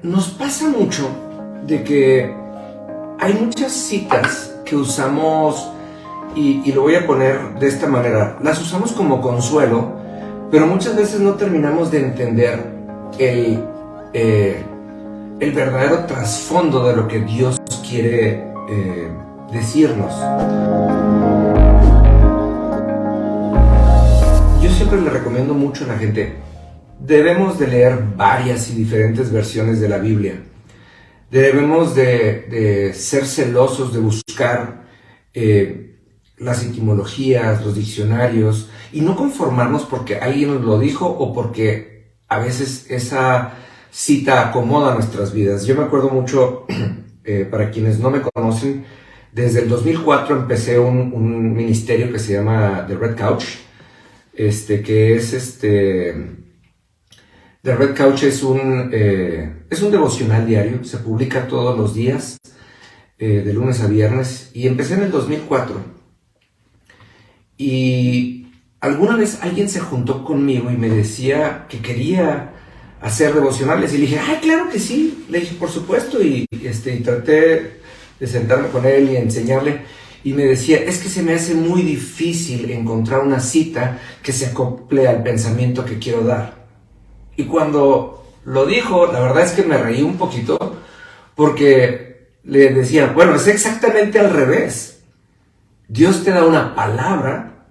Nos pasa mucho de que hay muchas citas que usamos, y lo voy a poner de esta manera, las usamos como consuelo, pero muchas veces no terminamos de entender el verdadero trasfondo de lo que Dios quiere decirnos. Yo siempre le recomiendo mucho a la gente, debemos de leer varias y diferentes versiones de la Biblia. Debemos de ser celosos de buscar las etimologías, los diccionarios, y no conformarnos porque alguien nos lo dijo o porque a veces esa cita acomoda nuestras vidas. Yo me acuerdo mucho, para quienes no me conocen, desde el 2004 empecé un ministerio que se llama The Red Couch, que es The Red Couch es un devocional diario, se publica todos los días, de lunes a viernes, y empecé en el 2004. Y alguna vez alguien se juntó conmigo y me decía que quería hacer devocionales, y le dije, ¡ay, claro que sí! Le dije, por supuesto, y traté de sentarme con él y enseñarle, y me decía, es que se me hace muy difícil encontrar una cita que se acople al pensamiento que quiero dar. Y cuando lo dijo, la verdad es que me reí un poquito, porque le decía, bueno, es exactamente al revés. Dios te da una palabra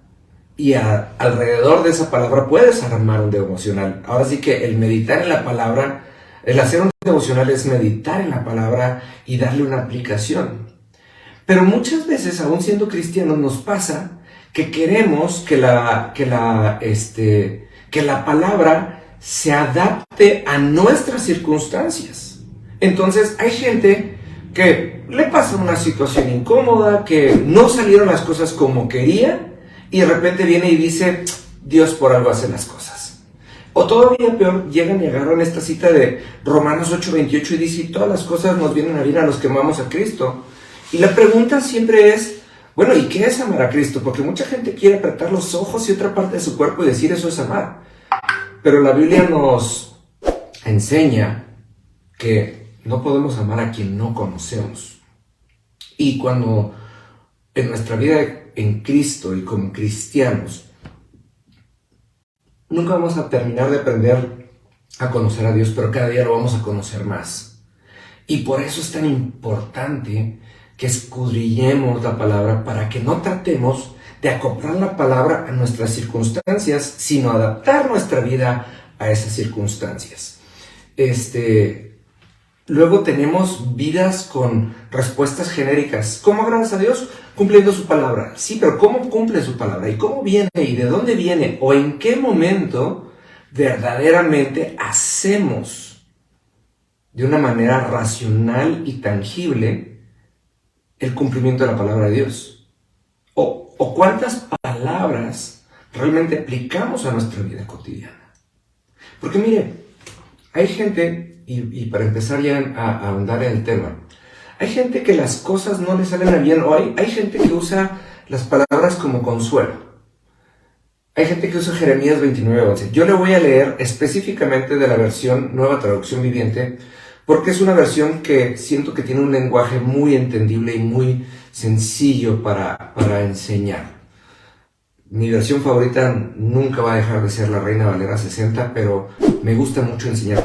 y alrededor de esa palabra puedes armar un devocional. Ahora sí que el meditar en la palabra, el hacer un devocional es meditar en la palabra y darle una aplicación. Pero muchas veces, aún siendo cristianos, nos pasa que queremos que la palabra se adapte a nuestras circunstancias. Entonces hay gente que le pasa una situación incómoda, que no salieron las cosas como quería, y de repente viene y dice, Dios por algo hace las cosas. O todavía peor, llegan y agarran esta cita de Romanos 8:28 y dice, todas las cosas nos vienen a bien a los que amamos a Cristo. Y la pregunta siempre es, bueno, ¿y qué es amar a Cristo? Porque mucha gente quiere apretar los ojos y otra parte de su cuerpo y decir eso es amar. Pero la Biblia nos enseña que no podemos amar a quien no conocemos. Y cuando en nuestra vida en Cristo y como cristianos, nunca vamos a terminar de aprender a conocer a Dios, pero cada día lo vamos a conocer más. Y por eso es tan importante que escudriñemos la palabra para que no tratemos de acoplar la palabra a nuestras circunstancias, sino adaptar nuestra vida a esas circunstancias. Luego tenemos vidas con respuestas genéricas. ¿Cómo agradas a Dios? Cumpliendo su palabra. Sí, pero ¿cómo cumple su palabra? ¿Y cómo viene? ¿Y de dónde viene? ¿O en qué momento verdaderamente hacemos de una manera racional y tangible el cumplimiento de la palabra de Dios? ¿O cuántas palabras realmente aplicamos a nuestra vida cotidiana? Porque mire, hay gente, y para empezar ya a ahondar en el tema, hay gente que las cosas no le salen a bien, o hay gente que usa las palabras como consuelo. Hay gente que usa Jeremías 29:11. Yo le voy a leer específicamente de la versión Nueva Traducción Viviente, porque es una versión que siento que tiene un lenguaje muy entendible y muy sencillo para enseñar. Mi versión favorita nunca va a dejar de ser la Reina Valera 60, pero me gusta mucho enseñar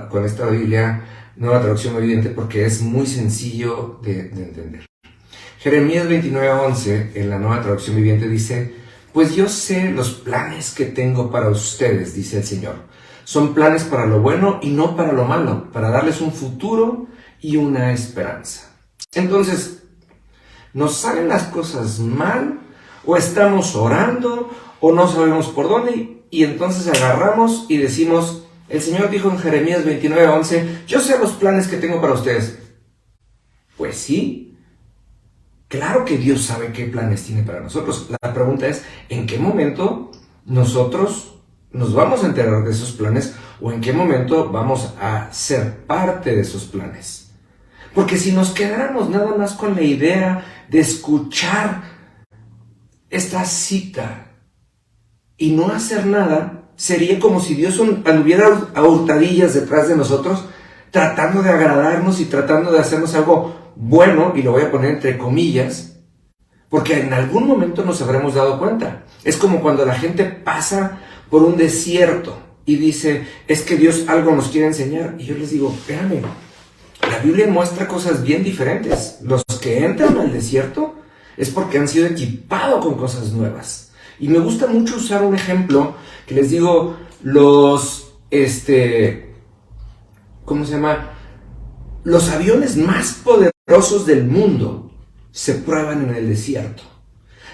con esta Biblia Nueva Traducción Viviente porque es muy sencillo de entender. Jeremías 29:11 en la Nueva Traducción Viviente dice, pues yo sé los planes que tengo para ustedes, dice el Señor. Son planes para lo bueno y no para lo malo, para darles un futuro y una esperanza. Entonces, ¿nos salen las cosas mal? ¿O estamos orando? ¿O no sabemos por dónde? Y entonces agarramos y decimos, el Señor dijo en Jeremías 29:11, yo sé los planes que tengo para ustedes. Pues sí, claro que Dios sabe qué planes tiene para nosotros. La pregunta es, ¿en qué momento nosotros nos vamos a enterar de esos planes o en qué momento vamos a ser parte de esos planes? Porque si nos quedáramos nada más con la idea de escuchar esta cita y no hacer nada, sería como si Dios anduviera a hurtadillas detrás de nosotros, tratando de agradarnos y tratando de hacernos algo bueno, y lo voy a poner entre comillas, porque en algún momento nos habremos dado cuenta. Es como cuando la gente pasa por un desierto y dice, es que Dios algo nos quiere enseñar. Y yo les digo, espérame, la Biblia muestra cosas bien diferentes. Los que entran al desierto es porque han sido equipados con cosas nuevas. Y me gusta mucho usar un ejemplo que les digo, ¿cómo se llama? Los aviones más poderosos del mundo se prueban en el desierto.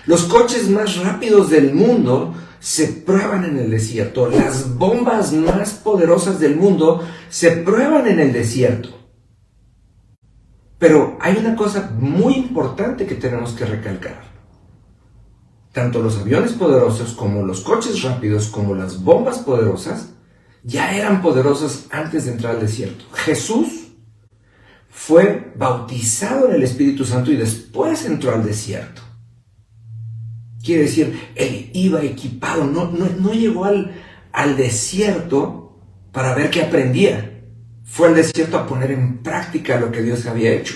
Los coches más rápidos del mundo se prueban en el desierto. Las bombas más poderosas del mundo se prueban en el desierto. Pero hay una cosa muy importante que tenemos que recalcar. Tanto los aviones poderosos como los coches rápidos como las bombas poderosas ya eran poderosas antes de entrar al desierto. Jesús fue bautizado en el Espíritu Santo y después entró al desierto. Quiere decir, él iba equipado, no llegó al desierto para ver qué aprendía. Fue al desierto a poner en práctica lo que Dios había hecho.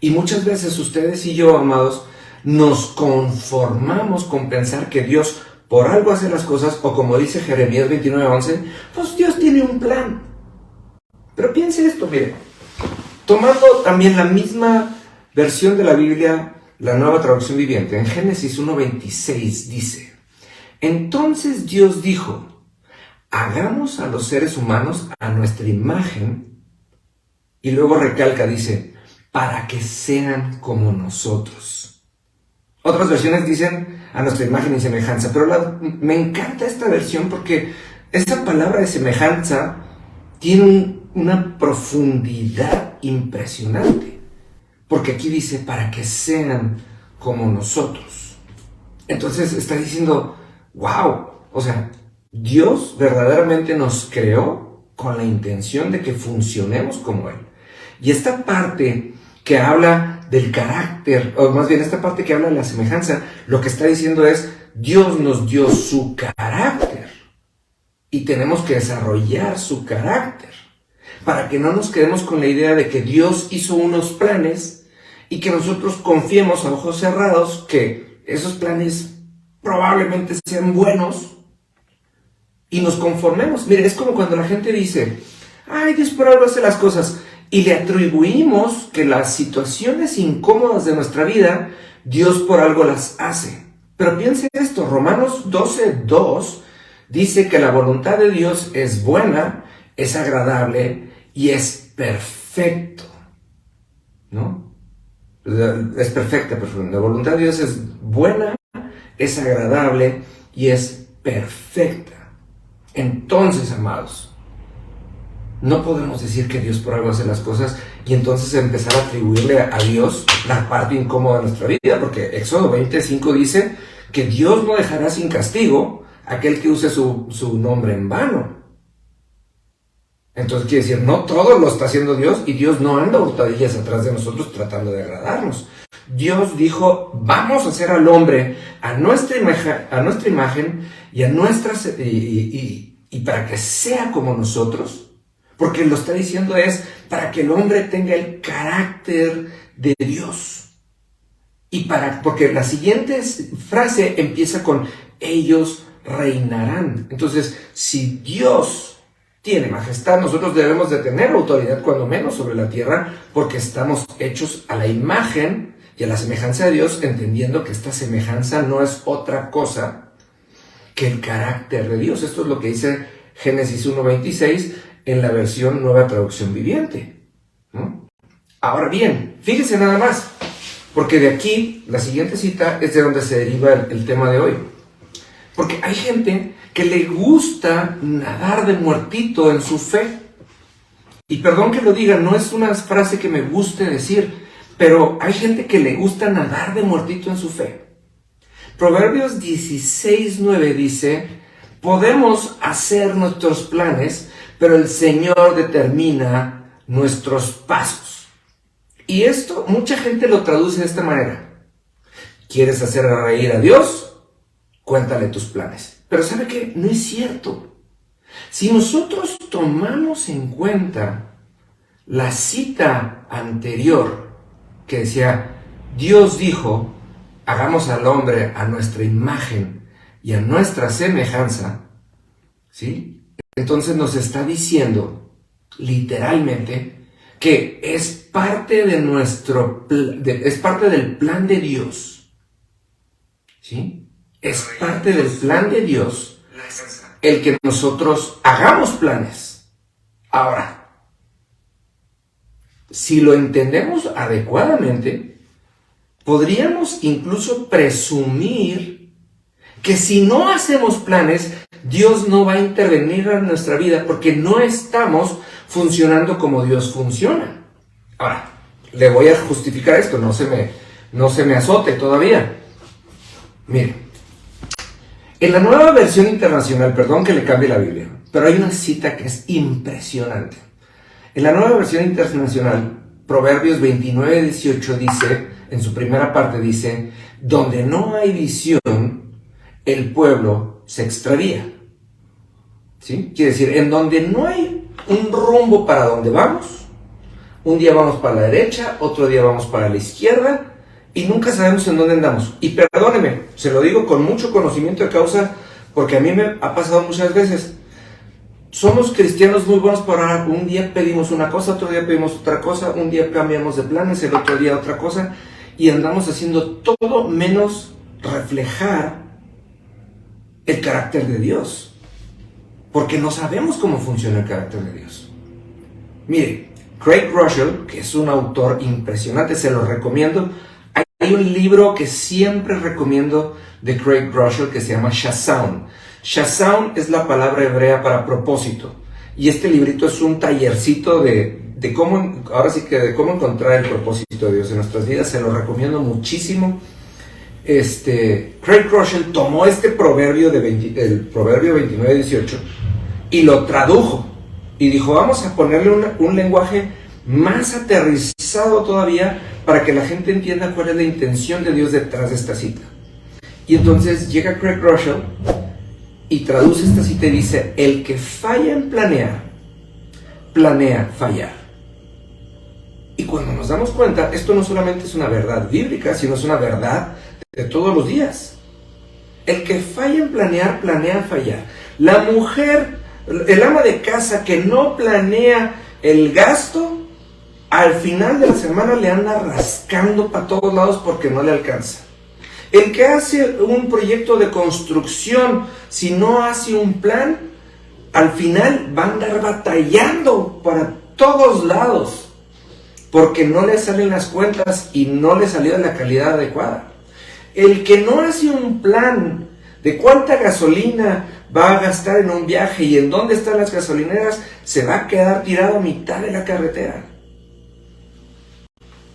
Y muchas veces ustedes y yo, amados, nos conformamos con pensar que Dios por algo hace las cosas, o como dice Jeremías 29:11, pues Dios tiene un plan. Pero piense esto, mire, tomando también la misma versión de la Biblia, la Nueva Traducción Viviente, en Génesis 1:26 dice, entonces Dios dijo, hagamos a los seres humanos a nuestra imagen, y luego recalca, dice, para que sean como nosotros. Otras versiones dicen a nuestra imagen y semejanza, pero me encanta esta versión porque esta palabra de semejanza tiene una profundidad impresionante. Porque aquí dice, para que sean como nosotros. Entonces está diciendo, wow, o sea, Dios verdaderamente nos creó con la intención de que funcionemos como Él. Y esta parte que habla del carácter, o más bien esta parte que habla de la semejanza, lo que está diciendo es, Dios nos dio su carácter y tenemos que desarrollar su carácter para que no nos quedemos con la idea de que Dios hizo unos planes y que nosotros confiemos a ojos cerrados que esos planes probablemente sean buenos y nos conformemos. Mire, es como cuando la gente dice, ay, Dios por algo hace las cosas, y le atribuimos que las situaciones incómodas de nuestra vida, Dios por algo las hace. Pero piense esto, Romanos 12:2 dice que la voluntad de Dios es buena, es agradable y es perfecto, ¿no? Es perfecta, perdón. La voluntad de Dios es buena, es agradable y es perfecta. Entonces, amados, no podemos decir que Dios por algo hace las cosas y entonces empezar a atribuirle a Dios la parte incómoda de nuestra vida, porque Éxodo 20:5 dice que Dios no dejará sin castigo a aquel que use su nombre en vano. Entonces quiere decir, no todo lo está haciendo Dios y Dios no anda hurtadillas atrás de nosotros tratando de agradarnos. Dios dijo, vamos a hacer al hombre a nuestra imagen y a nuestras y para que sea como nosotros. Porque lo está diciendo es para que el hombre tenga el carácter de Dios. Porque la siguiente frase empieza con ellos reinarán. Entonces, si Dios tiene majestad, nosotros debemos de tener autoridad cuando menos sobre la tierra, porque estamos hechos a la imagen y a la semejanza de Dios, entendiendo que esta semejanza no es otra cosa que el carácter de Dios. Esto es lo que dice Génesis 1:26 en la versión Nueva Traducción Viviente, ¿no? Ahora bien, fíjense nada más, porque de aquí, la siguiente cita es de donde se deriva el tema de hoy. Porque hay gente que le gusta nadar de muertito en su fe. Y perdón que lo diga, no es una frase que me guste decir, pero hay gente que le gusta nadar de muertito en su fe. Proverbios 16:9 dice, podemos hacer nuestros planes, pero el Señor determina nuestros pasos. Y esto mucha gente lo traduce de esta manera. ¿Quieres hacer reír a Dios? Cuéntale tus planes. Pero ¿sabe qué? No es cierto. Si nosotros tomamos en cuenta La cita anterior que decía, Dios dijo, hagamos al hombre a nuestra imagen y a nuestra semejanza, ¿sí? Entonces nos está diciendo, literalmente, que es parte de es parte del plan de Dios, ¿sí? Es parte del plan de Dios el que nosotros hagamos planes. Ahora, si lo entendemos adecuadamente, podríamos incluso presumir que si no hacemos planes, Dios no va a intervenir en nuestra vida porque no estamos funcionando como Dios funciona. Ahora, le voy a justificar esto, no se me azote todavía. Mire, en la nueva versión internacional, perdón que le cambie la Biblia, pero hay una cita que es impresionante. En la nueva versión internacional, Proverbios 29:18 dice, en su primera parte dice, donde no hay visión, el pueblo se extravía. ¿Sí? Quiere decir, en donde no hay un rumbo para donde vamos, un día vamos para la derecha, otro día vamos para la izquierda, y nunca sabemos en dónde andamos. Y perdóneme, se lo digo con mucho conocimiento de causa, porque a mí me ha pasado muchas veces. Somos cristianos muy buenos para orar. Un día pedimos una cosa, otro día pedimos otra cosa, un día cambiamos de planes, el otro día otra cosa, y andamos haciendo todo menos reflejar el carácter de Dios, porque no sabemos cómo funciona el carácter de Dios. Mire, Craig Groeschel, que es un autor impresionante, se lo recomiendo. Hay un libro que siempre recomiendo de Craig Groeschel que se llama Shazam. Shazam es la palabra hebrea para propósito. Y este librito es un tallercito de cómo, ahora sí que de cómo encontrar el propósito de Dios en nuestras vidas. Se lo recomiendo muchísimo. Craig Groeschel tomó este proverbio el proverbio 29:18 y lo tradujo. Y dijo, vamos a ponerle un lenguaje más aterrizado todavía para que la gente entienda cuál es la intención de Dios detrás de esta cita. Y entonces llega Craig Groeschel y traduce esta cita y dice, el que falla en planear, planea fallar. Y cuando nos damos cuenta, esto no solamente es una verdad bíblica, sino es una verdad de todos los días. El que falla en planear, planea fallar. La mujer, el ama de casa que no planea el gasto, al final de la semana le anda rascando para todos lados porque no le alcanza. El que hace un proyecto de construcción, si no hace un plan, al final va a andar batallando para todos lados porque no le salen las cuentas y no le salió de la calidad adecuada. El que no hace un plan de cuánta gasolina va a gastar en un viaje y en dónde están las gasolineras, se va a quedar tirado a mitad de la carretera.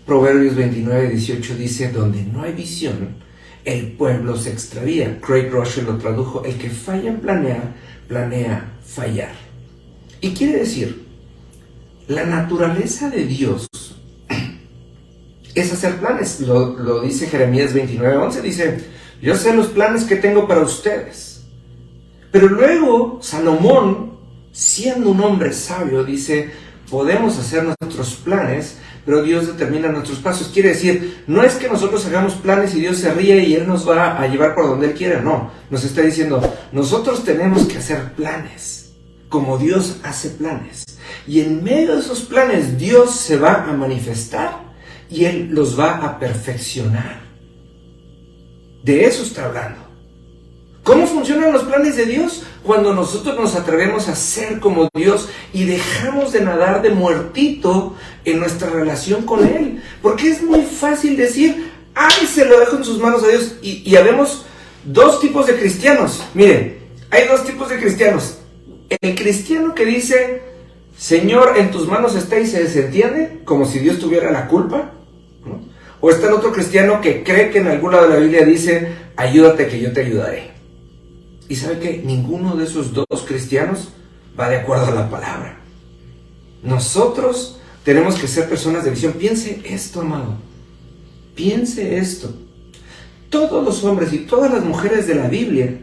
Proverbios 29:18 dice, donde no hay visión, el pueblo se extravía. Craig Groeschel lo tradujo, el que falla en planear, planea fallar. Y quiere decir, la naturaleza de Dios es hacer planes. Lo dice Jeremías 29:11, dice, yo sé los planes que tengo para ustedes. Pero luego Salomón, siendo un hombre sabio, dice, podemos hacer nuestros planes, pero Dios determina nuestros pasos. Quiere decir, no es que nosotros hagamos planes y Dios se ríe y Él nos va a llevar por donde Él quiera. No, nos está diciendo, nosotros tenemos que hacer planes, como Dios hace planes. Y en medio de esos planes, Dios se va a manifestar y Él los va a perfeccionar. De eso está hablando. ¿Cómo funcionan los planes de Dios? Cuando nosotros nos atrevemos a ser como Dios y dejamos de nadar de muertito en nuestra relación con Él. Porque es muy fácil decir, ay, se lo dejo en sus manos a Dios. Y habemos dos tipos de cristianos. Miren, hay dos tipos de cristianos. El cristiano que dice, Señor, en tus manos está y se desentiende, como si Dios tuviera la culpa, ¿no? O está el otro cristiano que cree que en algún lado de la Biblia dice, ayúdate que yo te ayudaré. Y sabe que ninguno de esos dos cristianos va de acuerdo a la palabra. Nosotros tenemos que ser personas de visión. Piense esto, amado. Piense esto. Todos los hombres y todas las mujeres de la Biblia,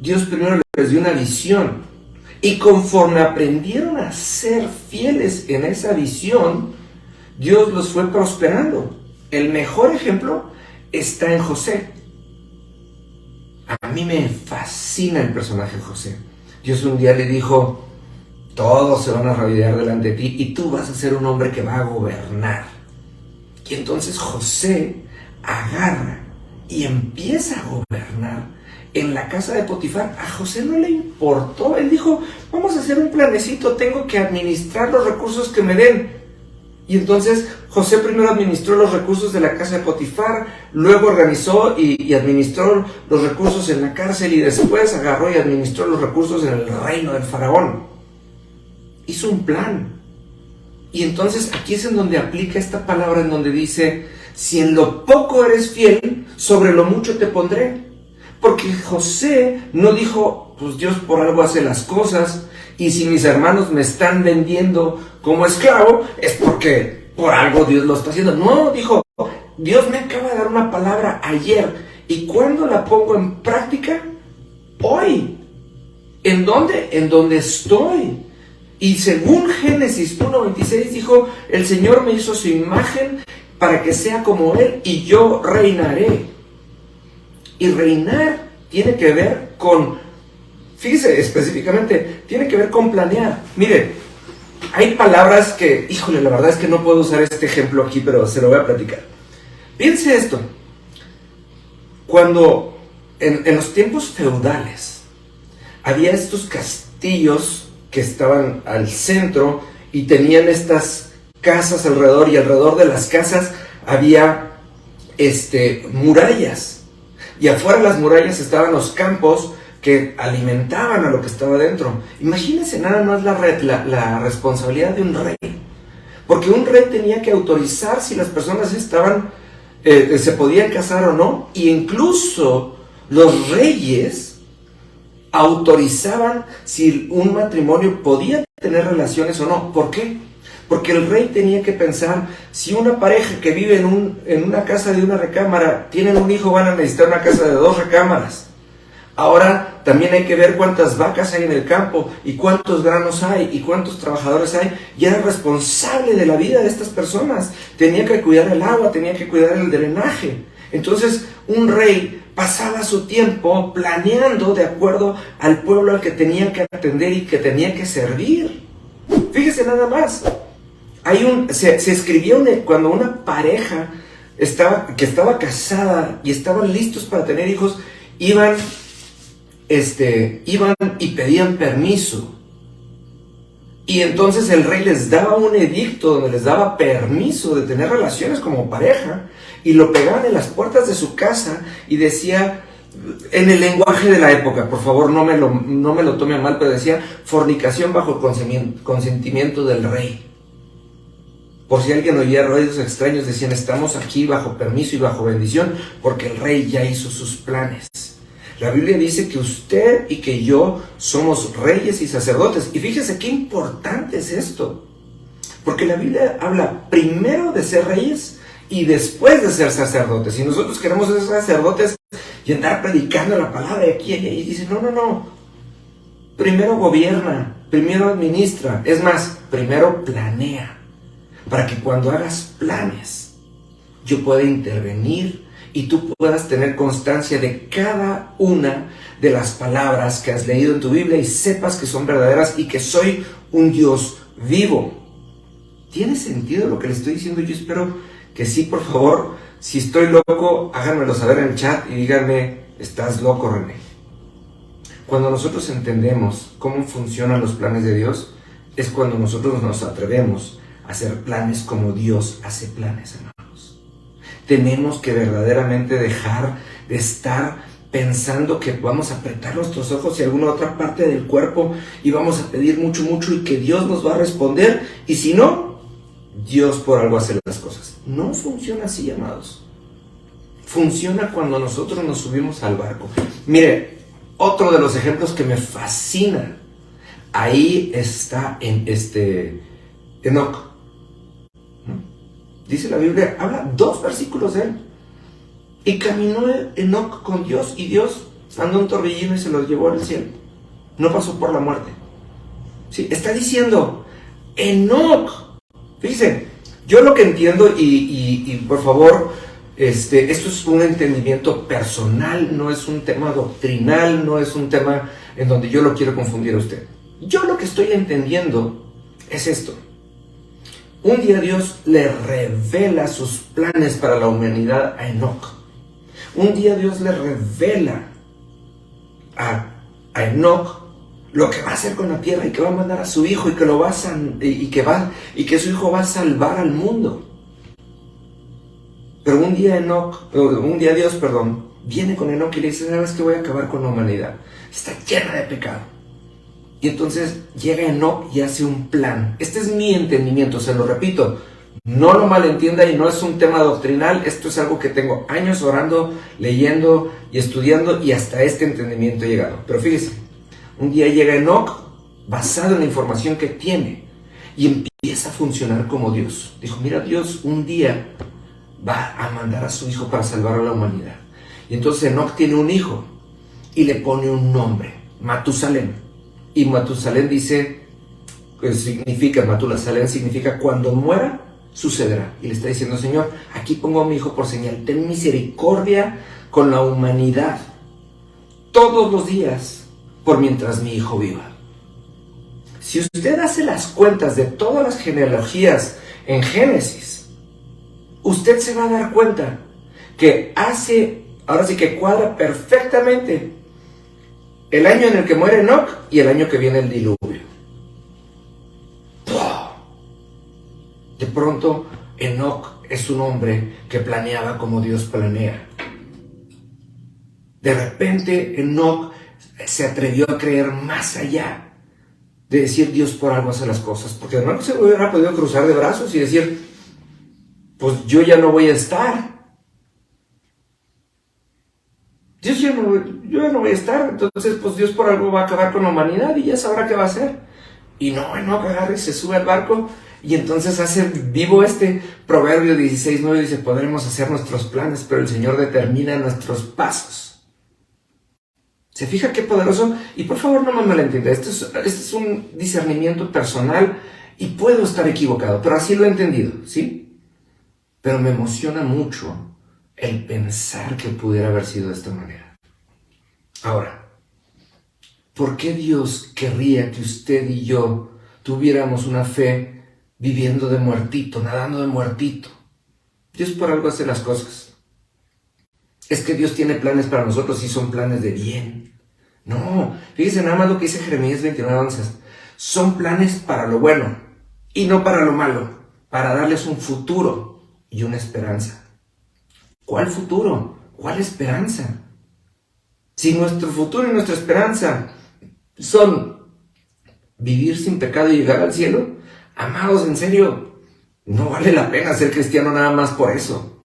Dios primero les dio una visión. Y conforme aprendieron a ser fieles en esa visión, Dios los fue prosperando. El mejor ejemplo está en José. A mí me fascina el personaje de José. Dios un día le dijo: todos se van a arrodillar delante de ti y tú vas a ser un hombre que va a gobernar. Y entonces José agarra y empieza a gobernar en la casa de Potifar. A José no le importó. Él dijo: vamos a hacer un planecito, tengo que administrar los recursos que me den. Y entonces José primero administró los recursos de la casa de Potifar, luego organizó y administró los recursos en la cárcel, y después agarró y administró los recursos en el reino del faraón. Hizo un plan. Y entonces aquí es en donde aplica esta palabra, en donde dice: si en lo poco eres fiel, sobre lo mucho te pondré. Porque José no dijo: pues Dios por algo hace las cosas, y si mis hermanos me están vendiendo como esclavo, es porque por algo Dios lo está haciendo. No, dijo: Dios me acaba de dar una palabra ayer, ¿y cuándo la pongo en práctica? Hoy. ¿En dónde? En donde estoy. Y según Génesis 1:26 dijo: el Señor me hizo su imagen para que sea como Él, y yo reinaré. Y reinar tiene que ver con, fíjese específicamente, tiene que ver con planear. Mire, hay palabras que, híjole, la verdad es que no puedo usar este ejemplo aquí, pero se lo voy a platicar. Piense esto. Cuando en los tiempos feudales había estos castillos que estaban al centro y tenían estas casas alrededor, y alrededor de las casas había murallas, y afuera de las murallas estaban los campos que alimentaban a lo que estaba dentro. Imagínense nada más la responsabilidad de un rey, porque un rey tenía que autorizar si las personas estaban se podían casar o no, y incluso los reyes autorizaban si un matrimonio podía tener relaciones o no. ¿Por qué? Porque el rey tenía que pensar: si una pareja que vive en una casa de una recámara tienen un hijo, van a necesitar una casa de 2 recámaras. Ahora también hay que ver cuántas vacas hay en el campo, y cuántos granos hay, y cuántos trabajadores hay. Y era responsable de la vida de estas personas. Tenía que cuidar el agua, tenía que cuidar el drenaje. Entonces un rey pasaba su tiempo planeando de acuerdo al pueblo al que tenía que atender y que tenía que servir. Fíjese nada más. Se escribía cuando una pareja que estaba casada y estaban listos para tener hijos, iban y pedían permiso. Y entonces el rey les daba un edicto donde les daba permiso de tener relaciones como pareja, y lo pegaban en las puertas de su casa, y decía, en el lenguaje de la época, por favor no me lo tome a mal, pero decía: fornicación bajo consentimiento del rey. Por si alguien oía ruidos extraños, decían: estamos aquí bajo permiso y bajo bendición, porque el rey ya hizo sus planes. La Biblia dice que usted y que yo somos reyes y sacerdotes. Y fíjese qué importante es esto, porque la Biblia habla primero de ser reyes y después de ser sacerdotes. Y nosotros queremos ser sacerdotes y andar predicando la palabra de aquí y allá, y dice: no. Primero gobierna, primero administra, es más, primero planea, para que cuando hagas planes yo pueda intervenir y tú puedas tener constancia de cada una de las palabras que has leído en tu Biblia y sepas que son verdaderas y que soy un Dios vivo. ¿Tiene sentido lo que le estoy diciendo? Yo espero que sí. Por favor, si estoy loco, háganmelo saber en el chat y díganme: ¿estás loco, René? Cuando nosotros entendemos cómo funcionan los planes de Dios, es cuando nosotros nos atrevemos a hacer planes como Dios hace planes, hermanos. Tenemos que verdaderamente dejar de estar pensando que vamos a apretar nuestros ojos y alguna otra parte del cuerpo y vamos a pedir mucho y que Dios nos va a responder, y si no, Dios por algo hace las cosas. No funciona así, amados. Funciona cuando nosotros nos subimos al barco. Mire, otro de los ejemplos que me fascina, ahí está en Enoc. Dice la Biblia, habla 2 versículos de él. Y caminó Enoc con Dios, y Dios mandó un torbellino y se los llevó al cielo. No pasó por la muerte. ¿sí? Está diciendo, Enoc. Fíjense, yo lo que entiendo, y por favor, esto es un entendimiento personal, no es un tema doctrinal, no es un tema en donde yo lo quiero confundir a usted. Yo lo que estoy entendiendo es esto. Un día Dios le revela sus planes para la humanidad a Enoc. Un día Dios le revela a Enoc lo que va a hacer con la tierra y que va a mandar a su hijo y que lo va a y que su hijo va a salvar al mundo. Pero un día Dios, viene con Enoc y le dice, ¿sabes qué? Voy a acabar con la humanidad. Está llena de pecado. Y entonces llega Enoc y hace un plan. Este es mi entendimiento, se lo repito. No lo malentienda y no es un tema doctrinal. Esto es algo que tengo años orando, leyendo y estudiando y hasta este entendimiento he llegado. Pero fíjese, un día llega Enoc basado en la información que tiene y empieza a funcionar como Dios. Dijo, mira, Dios un día va a mandar a su hijo para salvar a la humanidad. Y entonces Enoc tiene un hijo y le pone un nombre, Matusalén. Y Matusalén Matusalén significa cuando muera, sucederá. Y le está diciendo, Señor, aquí pongo a mi hijo por señal, ten misericordia con la humanidad todos los días por mientras mi hijo viva. Si usted hace las cuentas de todas las genealogías en Génesis, usted se va a dar cuenta que ahora sí que cuadra perfectamente el año en el que muere Enoc y el año que viene el diluvio. De pronto, Enoc es un hombre que planeaba como Dios planea. De repente, Enoc se atrevió a creer más allá de decir Dios por algo hace las cosas. Porque Enoc se hubiera podido cruzar de brazos y decir, pues yo ya no voy a estar. Yo ya no voy a estar, entonces pues Dios por algo va a acabar con la humanidad y ya sabrá qué va a hacer. Y no, Enoc agarra y se sube al barco y entonces hace vivo este Proverbio 16:9, dice, podremos hacer nuestros planes, pero el Señor determina nuestros pasos. ¿Se fija qué poderoso? Y por favor no me malentienda, este es un discernimiento personal y puedo estar equivocado, pero así lo he entendido, ¿sí? Pero me emociona mucho el pensar que pudiera haber sido de esta manera. Ahora, ¿por qué Dios querría que usted y yo tuviéramos una fe viviendo de muertito, nadando de muertito? Dios por algo hace las cosas. Es que Dios tiene planes para nosotros y son planes de bien. No, fíjense nada más lo que dice Jeremías 29:11. Son planes para lo bueno y no para lo malo, para darles un futuro y una esperanza. ¿Cuál futuro? ¿Cuál esperanza? Si nuestro futuro y nuestra esperanza son vivir sin pecado y llegar al cielo, amados, en serio, no vale la pena ser cristiano nada más por eso.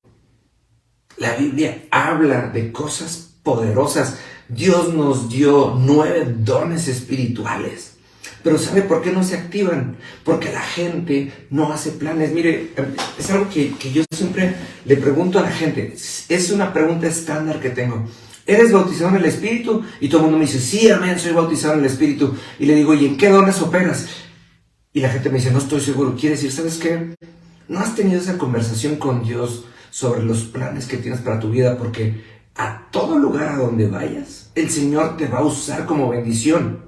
La Biblia habla de cosas poderosas. Dios nos dio 9 dones espirituales. Pero ¿sabe por qué no se activan? Porque la gente no hace planes. Mire, es algo que yo siempre le pregunto a la gente. Es una pregunta estándar que tengo. ¿Eres bautizado en el Espíritu? Y todo el mundo me dice, sí, amén, soy bautizado en el Espíritu. Y le digo, ¿y en qué dones operas? Y la gente me dice, no estoy seguro. Quiere decir, ¿sabes qué? No has tenido esa conversación con Dios sobre los planes que tienes para tu vida, porque a todo lugar a donde vayas, el Señor te va a usar como bendición.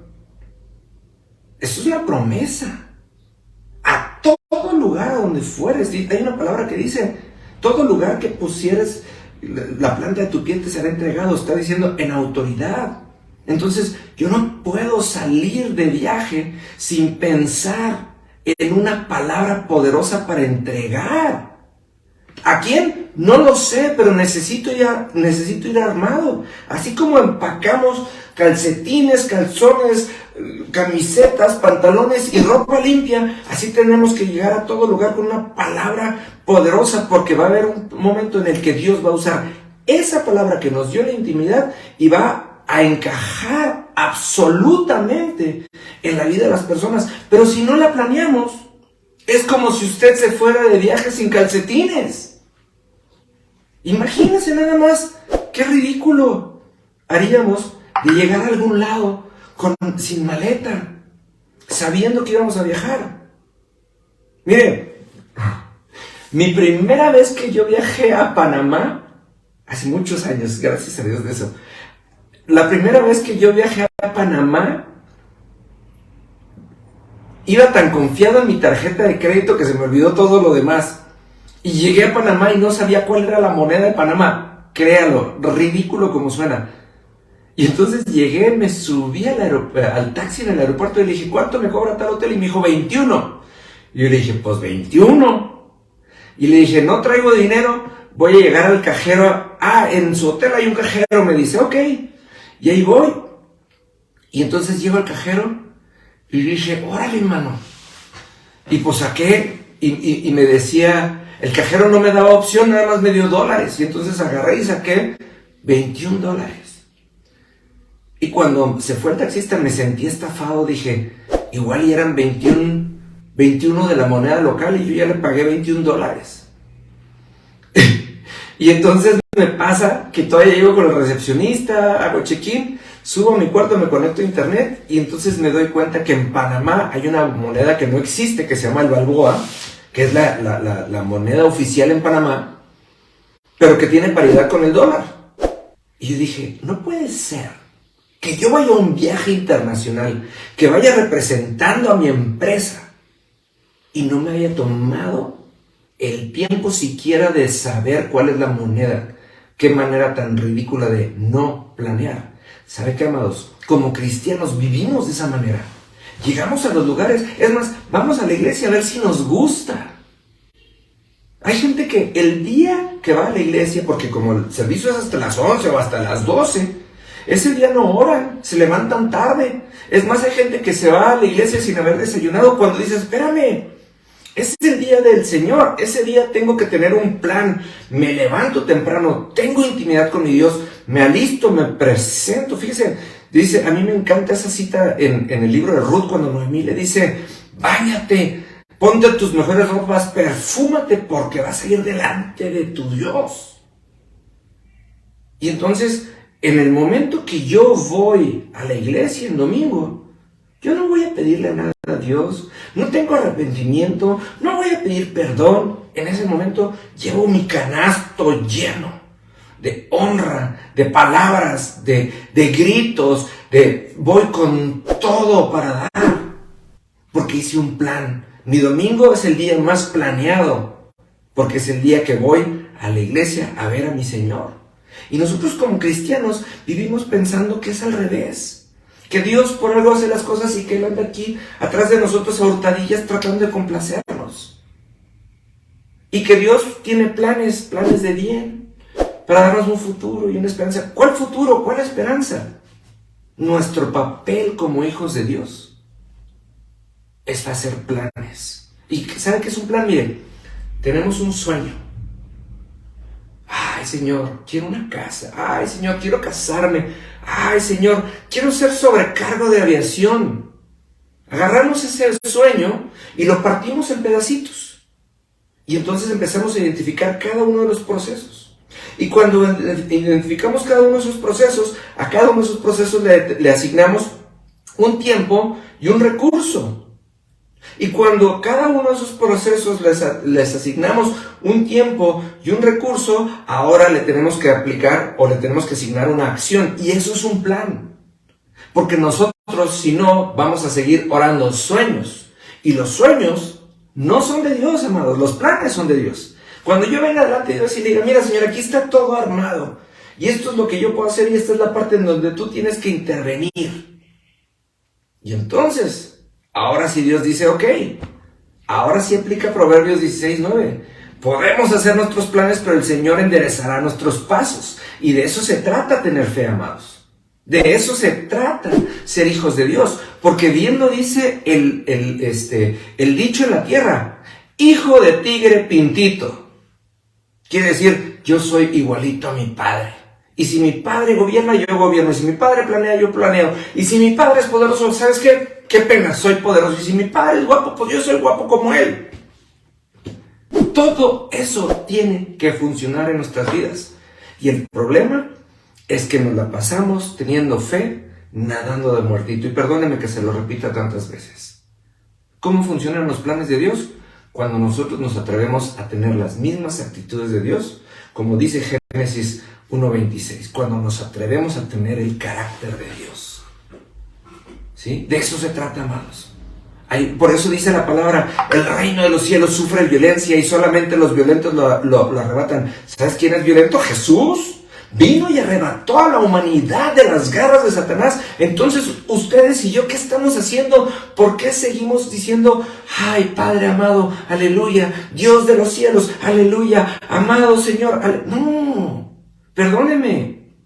Eso es una promesa. A todo lugar a donde fueres. Hay una palabra que dice, todo lugar que pusieres la planta de tu pie te será entregado. Está diciendo en autoridad. Entonces, yo no puedo salir de viaje sin pensar en una palabra poderosa para entregar. ¿A quién? No lo sé, pero necesito ir armado. Así como empacamos calcetines, calzones, camisetas, pantalones y ropa limpia, así tenemos que llegar a todo lugar con una palabra poderosa, porque va a haber un momento en el que Dios va a usar esa palabra que nos dio la intimidad y va a encajar absolutamente en la vida de las personas. Pero si no la planeamos, es como si usted se fuera de viaje sin calcetines. Imagínense nada más qué ridículo haríamos de llegar a algún lado sin maleta, sabiendo que íbamos a viajar. Mire, mi primera vez que yo viajé a Panamá, hace muchos años, gracias a Dios de eso, la primera vez que yo viajé a Panamá, iba tan confiado en mi tarjeta de crédito que se me olvidó todo lo demás. Y llegué a Panamá y no sabía cuál era la moneda de Panamá. Créalo, ridículo como suena. Y entonces llegué, me subí al taxi en el aeropuerto y le dije, ¿cuánto me cobra tal hotel? Y me dijo, 21. Y yo le dije, pues 21. Y le dije, no traigo dinero, voy a llegar al cajero. En su hotel hay un cajero, me dice, ok. Y ahí voy. Y entonces llego al cajero y dije, órale, hermano. Y pues saqué y me decía, el cajero no me daba opción, nada más me dio $. Y entonces agarré y saqué $21. Y cuando se fue el taxista me sentí estafado, dije, igual y eran 21 de la moneda local y yo ya le pagué $21. Y entonces me pasa que todavía llego con el recepcionista, hago check-in, subo a mi cuarto, me conecto a internet y entonces me doy cuenta que en Panamá hay una moneda que no existe, que se llama el Balboa, que es la moneda oficial en Panamá, pero que tiene paridad con el dólar. Y yo dije, no puede ser que yo vaya a un viaje internacional, que vaya representando a mi empresa y no me haya tomado el tiempo siquiera de saber cuál es la moneda. Qué manera tan ridícula de no planear. ¿Sabe qué, amados? Como cristianos vivimos de esa manera. Llegamos a los lugares, es más, vamos a la iglesia a ver si nos gusta. Hay gente que el día que va a la iglesia, porque como el servicio es hasta las 11 o hasta las 12, ese día no oran, se levantan tarde. Es más, hay gente que se va a la iglesia sin haber desayunado cuando dice, espérame, ese es el día del Señor, ese día tengo que tener un plan, me levanto temprano, tengo intimidad con mi Dios, me alisto, me presento. Fíjese, dice, a mí me encanta esa cita en el libro de Ruth cuando Noemí le dice, báñate, ponte tus mejores ropas, perfúmate porque vas a ir delante de tu Dios. Y entonces, en el momento que yo voy a la iglesia el domingo, yo no voy a pedirle nada a Dios, no tengo arrepentimiento, no voy a pedir perdón. En ese momento llevo mi canasto lleno de honra, de palabras, de gritos, voy con todo para dar, porque hice un plan. Mi domingo es el día más planeado, porque es el día que voy a la iglesia a ver a mi Señor. Y nosotros como cristianos vivimos pensando que es al revés. Que Dios por algo hace las cosas y que Él anda aquí atrás de nosotros a hurtadillas tratando de complacernos. Y que Dios tiene planes de bien para darnos un futuro y una esperanza. ¿Cuál futuro? ¿Cuál esperanza? Nuestro papel como hijos de Dios es hacer planes. ¿Y sabe qué es un plan? Miren, tenemos un sueño. Ay, Señor, quiero una casa. Ay, Señor, quiero casarme. Ay, Señor, quiero ser sobrecargo de aviación. Agarramos ese sueño y lo partimos en pedacitos. Y entonces empezamos a identificar cada uno de los procesos. Y cuando identificamos cada uno de esos procesos, a cada uno de esos procesos le asignamos un tiempo y un recurso. Y cuando cada uno de esos procesos les asignamos un tiempo y un recurso, ahora le tenemos que aplicar o le tenemos que asignar una acción. Y eso es un plan. Porque nosotros, si no, vamos a seguir orando sueños. Y los sueños no son de Dios, amados. Los planes son de Dios. Cuando yo venga delante de Dios y le diga, mira, Señor, aquí está todo armado. Y esto es lo que yo puedo hacer y esta es la parte en donde tú tienes que intervenir. Y entonces, ahora sí Dios dice, ok, ahora sí aplica Proverbios 16:9. Podemos hacer nuestros planes, pero el Señor enderezará nuestros pasos. Y de eso se trata tener fe, amados. De eso se trata ser hijos de Dios. Porque bien lo dice el dicho en la tierra, hijo de tigre pintito. Quiere decir, yo soy igualito a mi padre. Y si mi padre gobierna, yo gobierno. Y si mi padre planea, yo planeo. Y si mi padre es poderoso, ¿sabes qué? Qué pena, soy poderoso. Y si mi padre es guapo, pues yo soy guapo como él. Todo eso tiene que funcionar en nuestras vidas. Y el problema es que nos la pasamos teniendo fe, nadando de muertito. Y perdónenme que se lo repita tantas veces. ¿Cómo funcionan los planes de Dios? Cuando nosotros nos atrevemos a tener las mismas actitudes de Dios, como dice Génesis 1:26, cuando nos atrevemos a tener el carácter de Dios. ¿Sí? De eso se trata, amados. Por eso dice la palabra, el reino de los cielos sufre violencia y solamente los violentos lo arrebatan. ¿Sabes quién es violento? Jesús. Vino y arrebató a la humanidad de las garras de Satanás. Entonces, ustedes y yo, ¿qué estamos haciendo? ¿Por qué seguimos diciendo, ay, Padre amado, aleluya, Dios de los cielos, aleluya, amado Señor? No, perdóneme.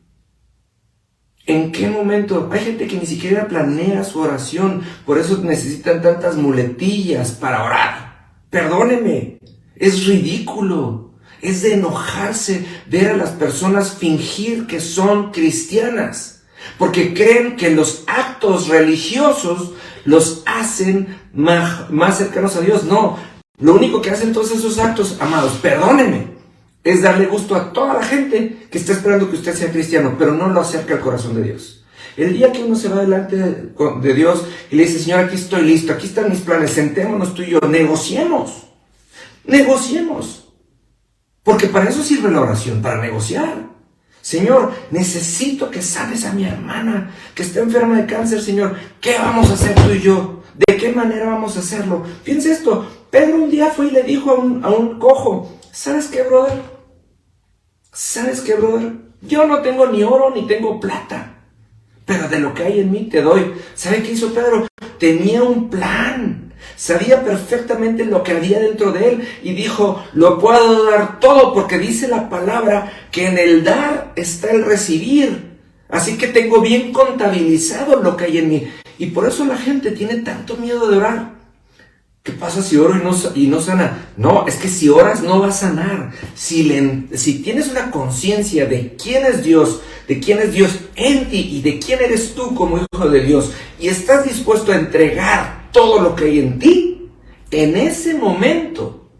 ¿En qué momento? Hay gente que ni siquiera planea su oración, por eso necesitan tantas muletillas para orar. Perdóneme, es ridículo. Es de enojarse ver a las personas fingir que son cristianas, porque creen que los actos religiosos los hacen más cercanos a Dios. No, lo único que hacen todos esos actos, amados, perdónenme, es darle gusto a toda la gente que está esperando que usted sea cristiano, pero no lo acerca al corazón de Dios. El día que uno se va delante de Dios y le dice, Señor, aquí estoy listo, aquí están mis planes, sentémonos tú y yo, negociemos. Porque para eso sirve la oración, para negociar. Señor, necesito que sanes a mi hermana que está enferma de cáncer, Señor. ¿Qué vamos a hacer tú y yo? ¿De qué manera vamos a hacerlo? Piensa esto. Pedro un día fue y le dijo a un cojo, ¿sabes qué, brother? Yo no tengo ni oro ni tengo plata, pero de lo que hay en mí te doy. ¿Sabe qué hizo Pedro? Tenía un plan. Sabía perfectamente lo que había dentro de él y dijo, lo puedo dar todo porque dice la palabra que en el dar está el recibir. Así que tengo bien contabilizado lo que hay en mí. Y por eso la gente tiene tanto miedo de orar. ¿Qué pasa si oro y no sana? No, es que si oras no va a sanar. Si tienes una conciencia de quién es Dios en ti y de quién eres tú como hijo de Dios, y estás dispuesto a entregar todo lo que hay en ti, en ese momento,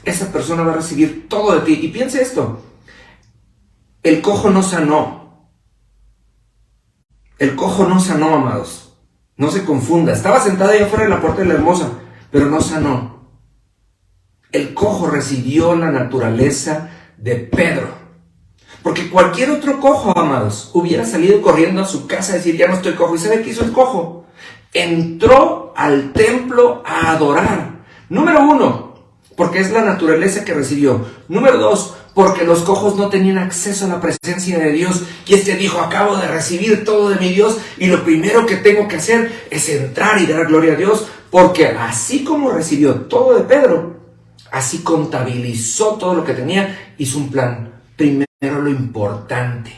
esa persona va a recibir todo de ti. Y piensa esto, el cojo no sanó. El cojo no sanó, amados. No se confunda. Estaba sentado ahí afuera de la puerta de la hermosa, pero no sanó. El cojo recibió la naturaleza de Pedro. Porque cualquier otro cojo, amados, hubiera salido corriendo a su casa a decir, ya no estoy cojo. ¿Y sabe qué hizo el cojo? Entró al templo a adorar. Número 1, porque es la naturaleza que recibió. Número 2, porque los cojos no tenían acceso a la presencia de Dios. Y este dijo, acabo de recibir todo de mi Dios y lo primero que tengo que hacer es entrar y dar gloria a Dios. Porque así como recibió todo de Pedro, así contabilizó todo lo que tenía, hizo un plan. Primero lo importante.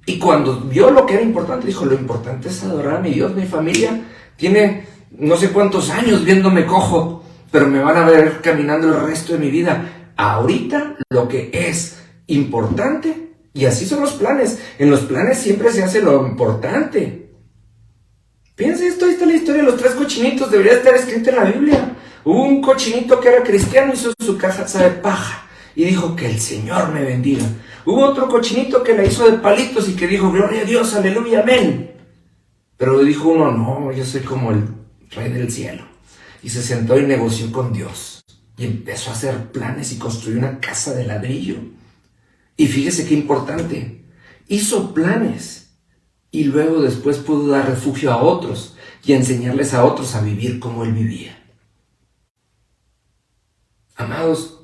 Y cuando vio lo que era importante, dijo, lo importante es adorar a mi Dios. Mi familia tiene no sé cuántos años viéndome cojo, pero me van a ver caminando el resto de mi vida. Ahorita lo que es importante, y así son los planes. En los planes siempre se hace lo importante. Piensa esto, ahí está la historia de los 3 cochinitos, debería estar escrita en la Biblia. Hubo un cochinito que era cristiano, hizo su casa de paja y dijo, que el Señor me bendiga. Hubo otro cochinito que la hizo de palitos y que dijo, gloria a Dios, aleluya, amén. Pero dijo uno, no, yo soy como el rey del cielo. Y se sentó y negoció con Dios. Y empezó a hacer planes y construyó una casa de ladrillo. Y fíjese qué importante. Hizo planes. Y luego después pudo dar refugio a otros y enseñarles a otros a vivir como él vivía. Amados,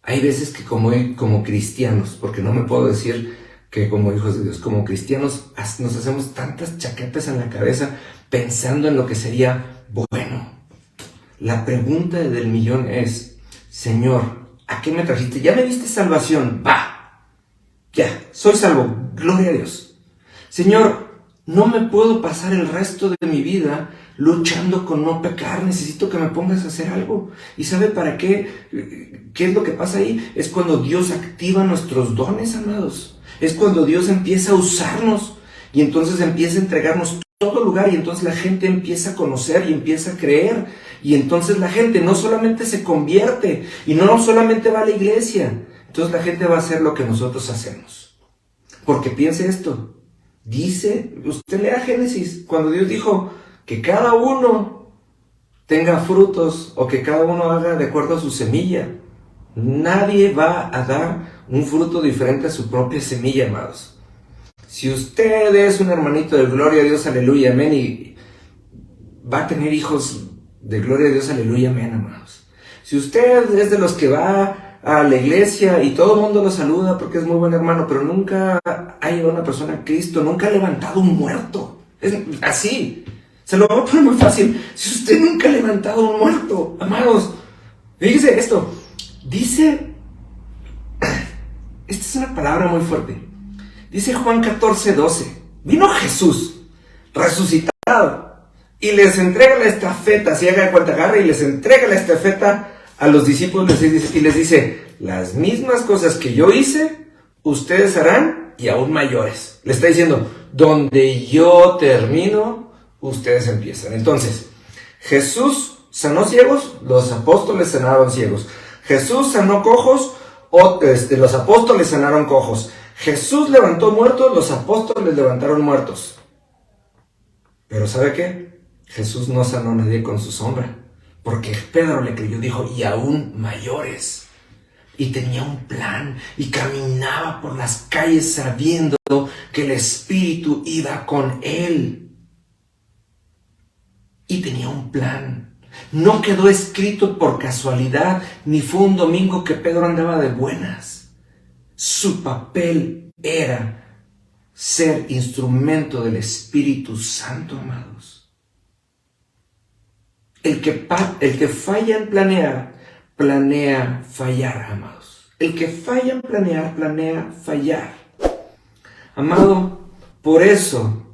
hay veces que como cristianos, porque no me puedo decir que como hijos de Dios, como cristianos nos hacemos tantas chaquetas en la cabeza pensando en lo que sería bueno. La pregunta del millón es, Señor, ¿a qué me trajiste? ¿Ya me diste salvación? Va, ya, soy salvo, gloria a Dios. Señor, no me puedo pasar el resto de mi vida luchando con no pecar, necesito que me pongas a hacer algo. ¿Y sabe para qué? ¿Qué es lo que pasa ahí? Es cuando Dios activa nuestros dones, amados. Es cuando Dios empieza a usarnos y entonces empieza a entregarnos todo lugar y entonces la gente empieza a conocer y empieza a creer. Y entonces la gente no solamente se convierte y no solamente va a la iglesia, entonces la gente va a hacer lo que nosotros hacemos. Porque piense esto, dice, usted lea Génesis, cuando Dios dijo, que cada uno tenga frutos o que cada uno haga de acuerdo a su semilla. Nadie va a dar un fruto diferente a su propia semilla, amados. Si usted es un hermanito de gloria a Dios, aleluya, amén, y va a tener hijos de gloria a Dios, aleluya, amén, amados. Si usted es de los que va a la iglesia y todo el mundo lo saluda porque es muy buen hermano, pero nunca ha llevado a una persona a Cristo, nunca ha levantado un muerto, es así, se lo voy a poner muy fácil. Si usted nunca ha levantado un muerto, amados, fíjese esto, dice, esta es una palabra muy fuerte, dice Juan 14:12, vino Jesús resucitado y les entrega la estafeta, si haga de cuenta, agarra y les entrega la estafeta a los discípulos y les dice, las mismas cosas que yo hice, ustedes harán y aún mayores. Le está diciendo, donde yo termino, ustedes empiezan. Entonces, Jesús sanó ciegos, los apóstoles sanaron ciegos. Jesús sanó cojos, los apóstoles sanaron cojos. Jesús levantó muertos, los apóstoles levantaron muertos. Pero ¿sabe qué? Jesús no sanó a nadie con su sombra. Porque Pedro le creyó, dijo, y aún mayores. Y tenía un plan, y caminaba por las calles sabiendo que el Espíritu iba con él. Y tenía un plan. No quedó escrito por casualidad, ni fue un domingo que Pedro andaba de buenas. Su papel era ser instrumento del Espíritu Santo, amados. El que falla en planear, planea fallar, amados. El que falla en planear, planea fallar. Amado, por eso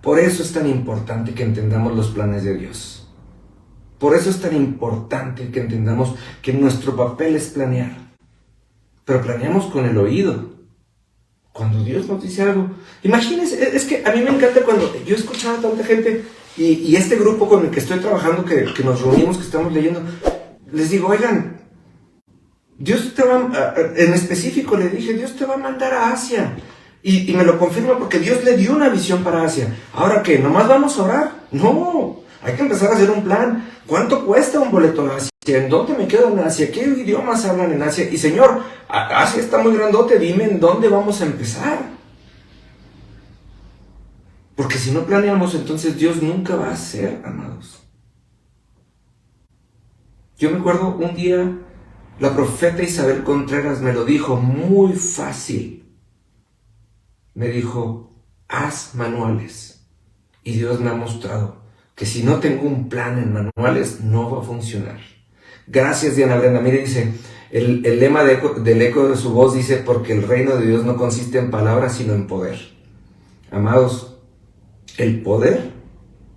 es tan importante que entendamos los planes de Dios. Por eso es tan importante que entendamos que nuestro papel es planear. Pero planeamos con el oído. Cuando Dios nos dice algo. Imagínense, es que a mí me encanta cuando yo escuchaba a tanta gente y este grupo con el que estoy trabajando, que nos reunimos, que estamos leyendo, les digo, oigan, Dios te va, en específico le dije, Dios te va a mandar a Asia. Y me lo confirma porque Dios le dio una visión para Asia. ¿Ahora qué? ¿Nomás vamos a orar? No, hay que empezar a hacer un plan. ¿Cuánto cuesta un boleto a Asia? ¿En dónde me quedo en Asia? ¿Qué idiomas hablan en Asia? Y Señor, Asia está muy grandote, dime en dónde vamos a empezar. Porque si no planeamos, entonces Dios nunca va a hacer, amados. Yo me acuerdo un día, la profeta Isabel Contreras me lo dijo muy fácil. Me dijo, haz manuales. Y Dios me ha mostrado que si no tengo un plan en manuales, no va a funcionar. Gracias, Diana Brenda. Mire, dice, el lema del eco de su voz dice, porque el reino de Dios no consiste en palabras, sino en poder. Amados, el poder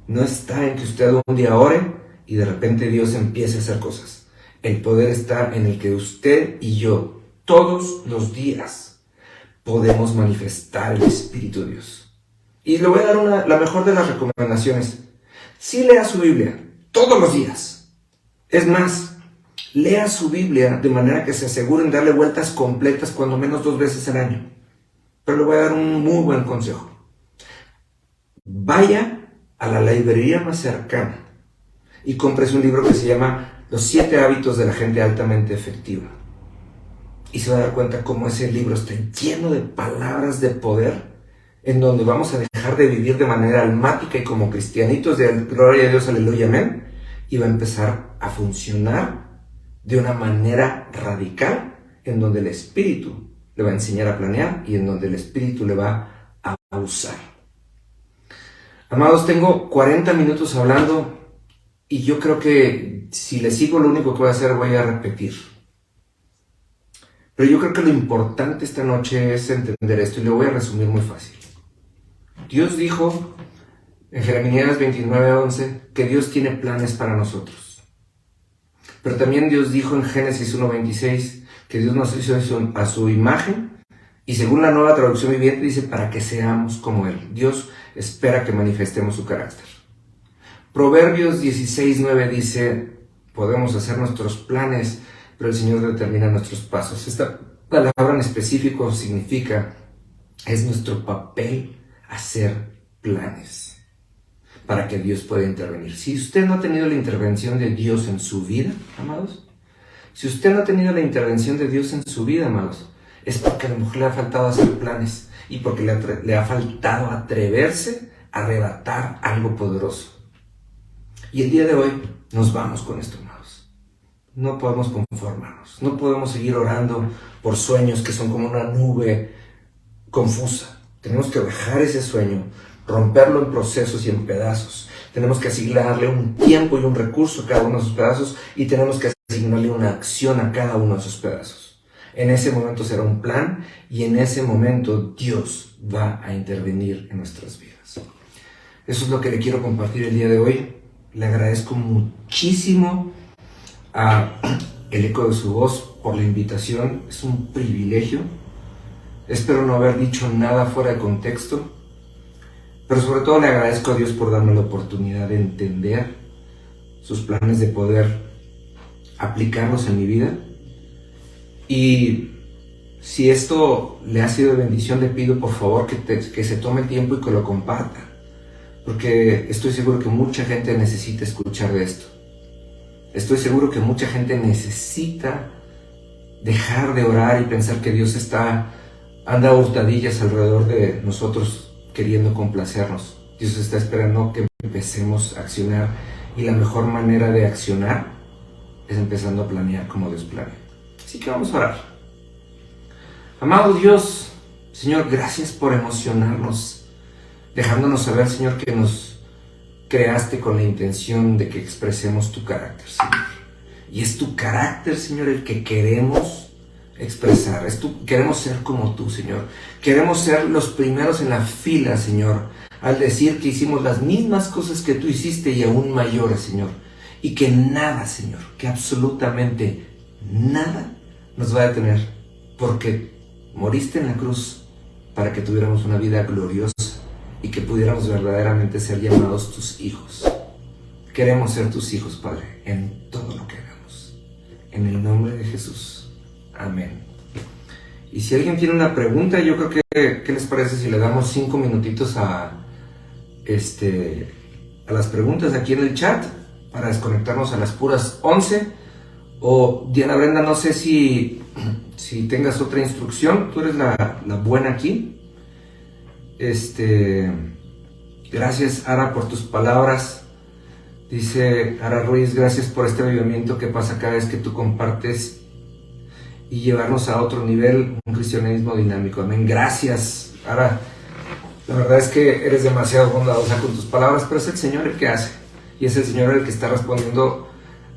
no está en que usted un día ore y de repente Dios empiece a hacer cosas. El poder está en el que usted y yo, todos los días, podemos manifestar el Espíritu de Dios. Y le voy a dar la mejor de las recomendaciones. Sí, lea su Biblia todos los días. Es más, lea su Biblia de manera que se aseguren darle vueltas completas cuando menos 2 veces al año. Pero le voy a dar un muy buen consejo. Vaya a la librería más cercana y cómprese un libro que se llama Los 7 hábitos de la gente altamente efectiva. Y se va a dar cuenta cómo ese libro está lleno de palabras de poder, en donde vamos a dejar de vivir de manera almática y como cristianitos de gloria a Dios, aleluya, amén, y va a empezar a funcionar de una manera radical, en donde el Espíritu le va a enseñar a planear y en donde el Espíritu le va a usar. Amados, tengo 40 minutos hablando y yo creo que si le sigo lo único que voy a hacer, voy a repetir. Pero yo creo que lo importante esta noche es entender esto y lo voy a resumir muy fácil. Dios dijo en Jeremías 29:11 que Dios tiene planes para nosotros. Pero también Dios dijo en Génesis 1:26 que Dios nos hizo a su imagen y según la Nueva Traducción Viviente dice para que seamos como Él. Dios espera que manifestemos su carácter. Proverbios 16:9 dice podemos hacer nuestros planes, pero el Señor determina nuestros pasos. Esta palabra en específico significa, es nuestro papel hacer planes. para que Dios pueda intervenir. Si usted no ha tenido la intervención de Dios en su vida, amados, si usted no ha tenido la intervención de Dios en su vida, amados, es porque a lo mejor le ha faltado hacer planes y porque le ha faltado atreverse a arrebatar algo poderoso. Y el día de hoy nos vamos con esto, amados. No podemos conformarnos, no podemos seguir orando por sueños que son como una nube confusa. Tenemos que bajar ese sueño, romperlo en procesos y en pedazos. Tenemos que asignarle un tiempo y un recurso a cada uno de esos pedazos y tenemos que asignarle una acción a cada uno de esos pedazos. En ese momento será un plan y en ese momento Dios va a intervenir en nuestras vidas. Eso es lo que le quiero compartir el día de hoy. Le agradezco muchísimo a El Eco de su Voz por la invitación. Es un privilegio. Espero no haber dicho nada fuera de contexto, pero sobre todo le agradezco a Dios por darme la oportunidad de entender sus planes, de poder aplicarlos en mi vida. Y si esto le ha sido de bendición, le pido por favor que se tome el tiempo y que lo comparta, porque estoy seguro que mucha gente necesita escuchar de esto. Estoy seguro que mucha gente necesita dejar de orar y pensar que Dios anda a hurtadillas alrededor de nosotros queriendo complacernos. Dios está esperando que empecemos a accionar, y la mejor manera de accionar es empezando a planear como Dios planea. Así que vamos a orar. Amado Dios, Señor, gracias por emocionarnos, dejándonos saber, Señor, que nos creaste con la intención de que expresemos tu carácter, Señor. Y es tu carácter, Señor, el que queremos expresar. Queremos ser como tú, Señor. Queremos ser los primeros en la fila, Señor, al decir que hicimos las mismas cosas que tú hiciste y aún mayores, Señor. Y que nada, Señor, que absolutamente nada nos va a detener, porque moriste en la cruz para que tuviéramos una vida gloriosa y que pudiéramos verdaderamente ser llamados tus hijos. Queremos ser tus hijos, Padre, en todo lo que hagamos. En el nombre de Jesús. Amén. Y si alguien tiene una pregunta, yo creo que, ¿qué les parece si le damos 5 minutitos a las preguntas aquí en el chat para desconectarnos a las puras 11? O Diana Brenda, no sé si tengas otra instrucción. Tú eres la buena aquí. Gracias, Ara, por tus palabras. Dice Ara Ruiz, gracias por este avivamiento que pasa cada vez que tú compartes y llevarnos a otro nivel, un cristianismo dinámico. Amén. Gracias, Ara. La verdad es que eres demasiado bondadosa con tus palabras, pero es el Señor el que hace. Y es el Señor el que está respondiendo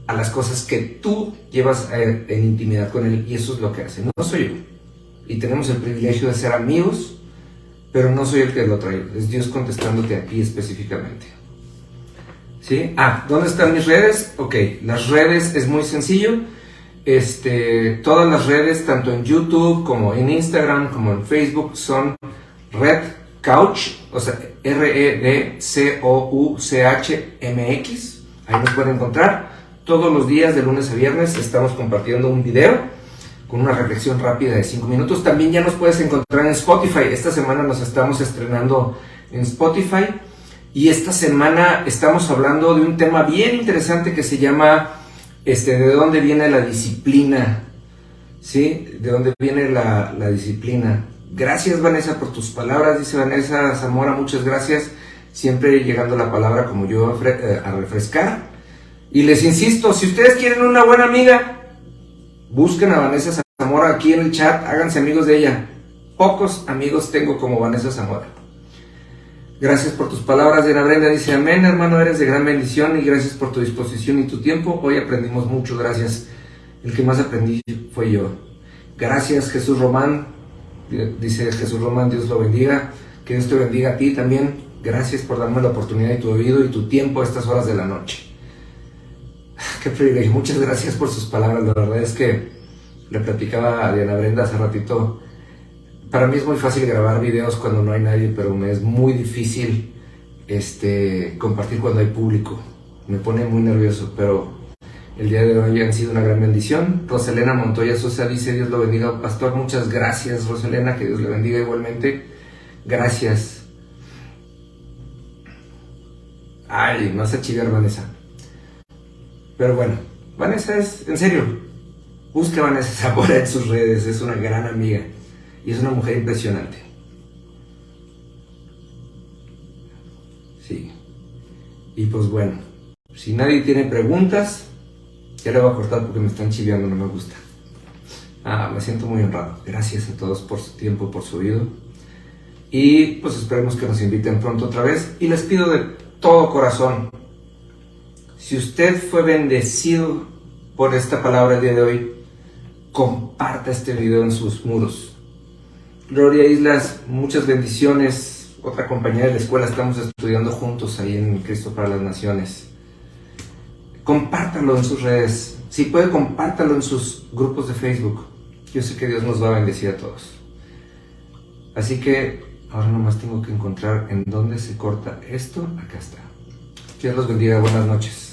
a las cosas que tú llevas en intimidad con Él, y eso es lo que hace. No soy yo. Y tenemos el privilegio de ser amigos, pero no soy el que lo trae. Es Dios contestándote a ti específicamente. ¿Sí? ¿Dónde están mis redes? Ok, las redes es muy sencillo. Todas las redes, tanto en YouTube como en Instagram como en Facebook, son Red Couch, o sea, REDCOUCHMX. Ahí nos pueden encontrar. Todos los días, de lunes a viernes, estamos compartiendo un video con una reflexión rápida de 5 minutos. También ya nos puedes encontrar en Spotify. Esta semana nos estamos estrenando en Spotify. Y esta semana estamos hablando de un tema bien interesante que se llama ¿de dónde viene la disciplina? ¿Sí? ¿De dónde viene la disciplina? Gracias, Vanessa, por tus palabras. Dice Vanessa Zamora, muchas gracias. Siempre llegando la palabra como yo a refrescar. Y les insisto, si ustedes quieren una buena amiga, busquen a Vanessa Zamora aquí en el chat, háganse amigos de ella. Pocos amigos tengo como Vanessa Zamora. Gracias por tus palabras. Diana Brenda dice, amén, hermano, eres de gran bendición y gracias por tu disposición y tu tiempo. Hoy aprendimos mucho, gracias. El que más aprendí fue yo. Gracias, Jesús Román. Dice Jesús Román, Dios lo bendiga. Que Dios te bendiga a ti también. Gracias por darme la oportunidad y tu oído y tu tiempo a estas horas de la noche. Qué privilegio, muchas gracias por sus palabras. La verdad es que le platicaba a Diana Brenda hace ratito. Para mí es muy fácil grabar videos cuando no hay nadie, pero me es muy difícil compartir cuando hay público. Me pone muy nervioso, pero el día de hoy han sido una gran bendición. Roselena Montoya Sosa dice, Dios lo bendiga, pastor. Muchas gracias, Roselena, que Dios le bendiga igualmente. Gracias. Ay, no sé chiviar Vanessa. Pero bueno, Vanessa es, en serio, busca a Vanessa Zamora en sus redes, es una gran amiga y es una mujer impresionante. Sí. Y pues bueno, si nadie tiene preguntas, ya le voy a cortar porque me están chiviando, no me gusta. Me siento muy honrado. Gracias a todos por su tiempo, por su oído. Y pues esperemos que nos inviten pronto otra vez. Y les pido de todo corazón, si usted fue bendecido por esta palabra el día de hoy, comparta este video en sus muros. Gloria Islas, muchas bendiciones. Otra compañera de la escuela, estamos estudiando juntos ahí en Cristo para las Naciones. Compártalo en sus redes. Si puede, compártalo en sus grupos de Facebook. Yo sé que Dios nos va a bendecir a todos. Así que ahora nomás tengo que encontrar en dónde se corta esto. Acá está. Dios los bendiga. Buenas noches.